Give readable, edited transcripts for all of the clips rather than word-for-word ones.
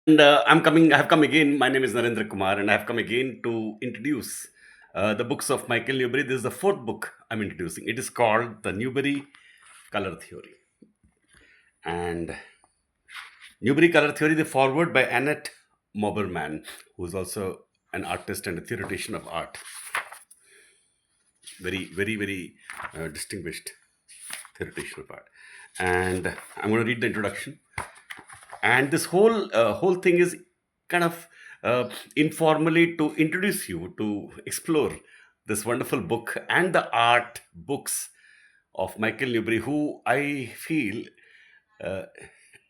And I have come again. My name is Narendra Kumar, and I have come again to introduce the books of Michael Newberry. This is the fourth book I'm introducing. It is called The Newberry Color Theory. And Newberry Color Theory, the foreword by Annette Moberman, who is also an artist and a theoretician of art. Very distinguished theoretician of art. And I'm going to read the introduction. And this whole thing is kind of informally to introduce you to explore this wonderful book and the art books of Michael Newberry, who I feel uh,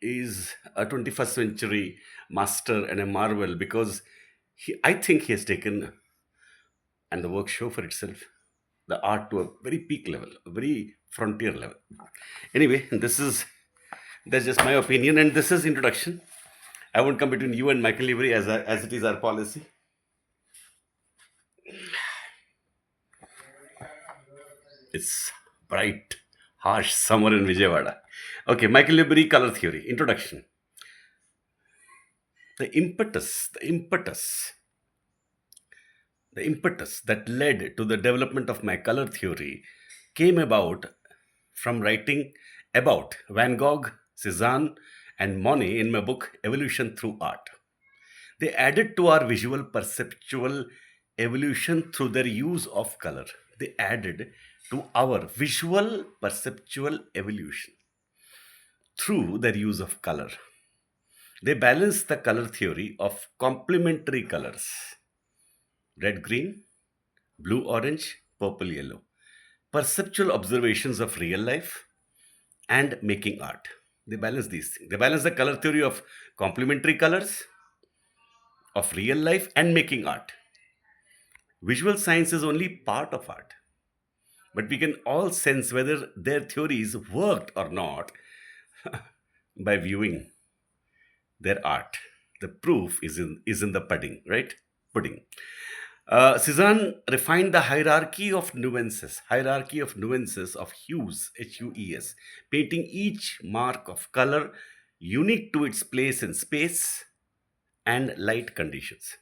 is a 21st century master and a marvel, because I think he has taken, and the work show for itself, the art to a very peak level, a very frontier level. Anyway, that's just my opinion, and this is introduction. I won't come between you and Michael Livery, as it is our policy. It's bright, harsh summer in Vijayawada. Okay, Michael Livery, color theory. Introduction. The impetus, the impetus, the impetus that led to the development of my color theory came about from writing about Van Gogh, Cezanne, and Monet in my book Evolution Through Art. They added to our visual perceptual evolution through their use of color. They added to our visual perceptual evolution through their use of color. They balance the color theory of complementary colors: red green, blue orange, purple yellow, perceptual observations of real life, and making art. They balance these things. They balance the color theory of complementary colors, of real life, and making art. Visual science is only part of art, but we can all sense whether their theories worked or not by viewing their art. The proof is in the pudding, right? Pudding. Cezanne refined the hierarchy of nuances of hues, HUES, painting each mark of color unique to its place in space and light conditions.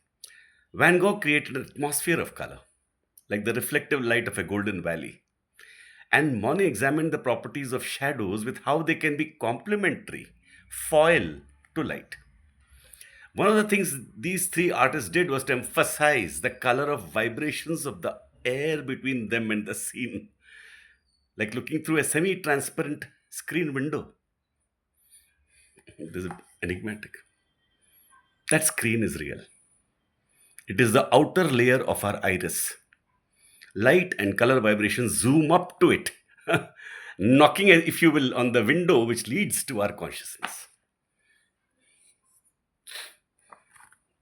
Van Gogh created an atmosphere of color, like the reflective light of a golden valley. And Monet examined the properties of shadows with how they can be complementary, foil to light. One of the things these three artists did was to emphasize the color of vibrations of the air between them and the scene, like looking through a semi transparent screen window. This is enigmatic. That screen is real. It is the outer layer of our iris. Light and color vibrations zoom up to it, knocking, if you will, on the window which leads to our consciousness.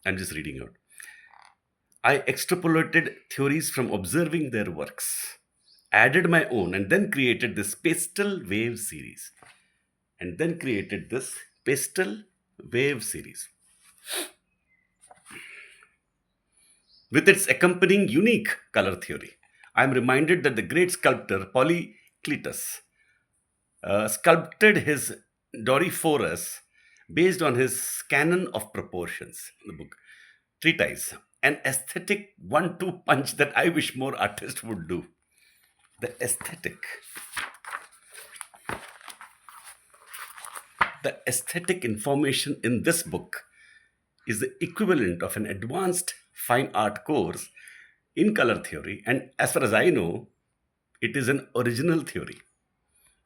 I'm just reading out. I extrapolated theories from observing their works, added my own, and then created this pastel wave series. And then created this pastel wave series with its accompanying unique color theory. I am reminded that the great sculptor Polycletus sculpted his Doryphorus based on his canon of proportions, the book treatise, an aesthetic one-two punch that I wish more artists would do. The aesthetic information in this book is the equivalent of an advanced fine art course in color theory, and as far as I know, it is an original theory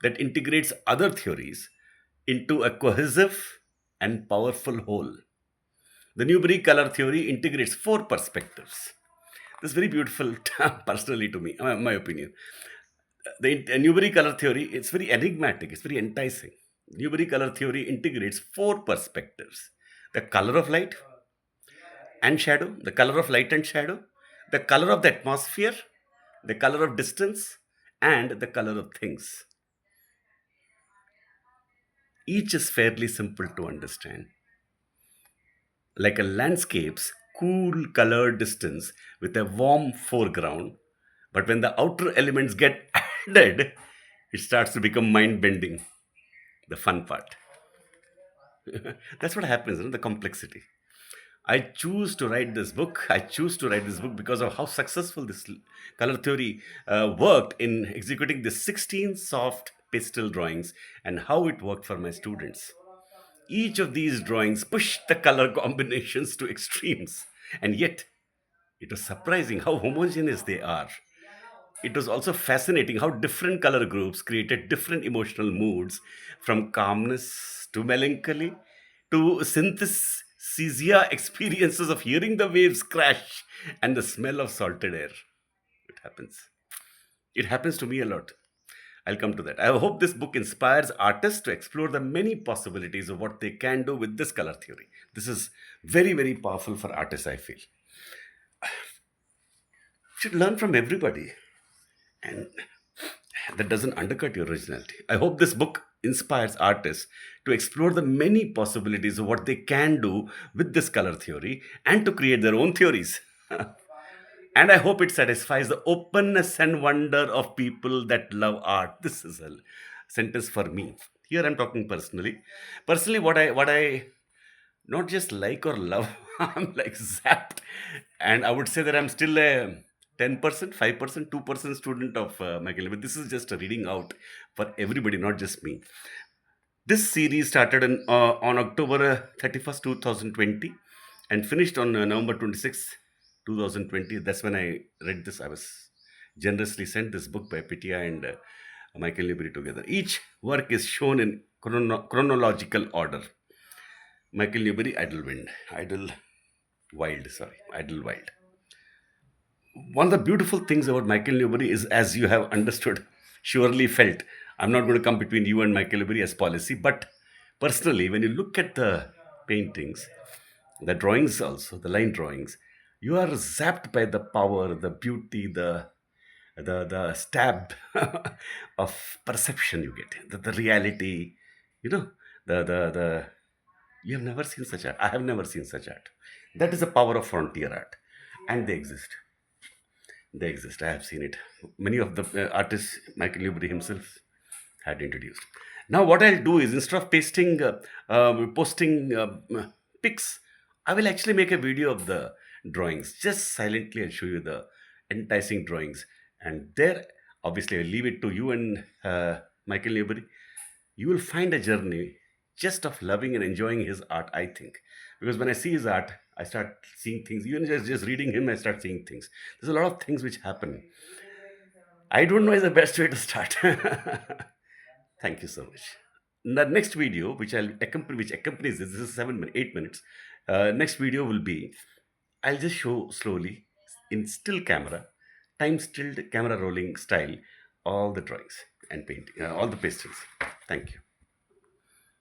that integrates other theories into a cohesive and powerful whole. The Newberry color theory integrates four perspectives. This is very beautiful, personally to me, my opinion. The Newberry color theory, it's very enigmatic, it's very enticing. Newberry color theory integrates four perspectives: the color of light and shadow, the color of light and shadow, the color of the atmosphere, the color of distance, and the color of things. Each is fairly simple to understand, like a landscape's cool colored distance with a warm foreground. But when the outer elements get added, it starts to become mind bending, the fun part. That's what happens, the complexity. I choose to write this book. I choose to write this book because of how successful this color theory worked in executing the 16 soft pastel drawings and how it worked for my students. Each of these drawings pushed the color combinations to extremes, and yet it was surprising how homogeneous they are. It was also fascinating how different color groups created different emotional moods, from calmness to melancholy to synthesia experiences of hearing the waves crash and the smell of salted air. It happens. It happens to me a lot. I'll come to that. I hope this book inspires artists to explore the many possibilities of what they can do with this color theory. This is very, very powerful for artists, I feel. You should learn from everybody. And that doesn't undercut your originality. I hope this book inspires artists to explore the many possibilities of what they can do with this color theory and to create their own theories. And I hope it satisfies the openness and wonder of people that love art. This is a sentence for me. Here I'm talking personally. Personally, what I not just like or love, I'm like zapped. And I would say that I'm still a 10%, 5%, 2% student of Michael. But this is just a reading out for everybody, not just me. This series started on October 31st, 2020 and finished on November 26th, 2020. That's when I read this. I was generously sent this book by Pitya and Michael Newberry together. Each work is shown in chronological order. Michael Newberry, Idlewind. Idlewild. One of the beautiful things about Michael Newberry is, as you have understood, surely felt, I'm not going to come between you and Michael Newberry as policy, but personally, when you look at the paintings, the drawings also, the line drawings, you are zapped by the power, the beauty, the stab of perception you get, the reality, you know, the you have never seen such art. I have never seen such art. That is the power of frontier art, and they exist. They exist. I have seen it. Many of the artists, Michael Newbury himself, had introduced. Now, what I'll do is instead of posting pics, I will actually make a video of the drawings. Just silently, I'll show you the enticing drawings, and there, obviously, I'll leave it to you and Michael Newbury. You will find a journey just of loving and enjoying his art, I think. Because when I see his art, I start seeing things. Even just reading him, I start seeing things. There's a lot of things which happen. I don't know is the best way to start. Thank you so much. The next video, which accompanies this is 7 minutes, 8 minutes. Next video will be, I'll just show slowly in still camera, time stilled camera rolling style, all the drawings and painting, all the pastels. Thank you.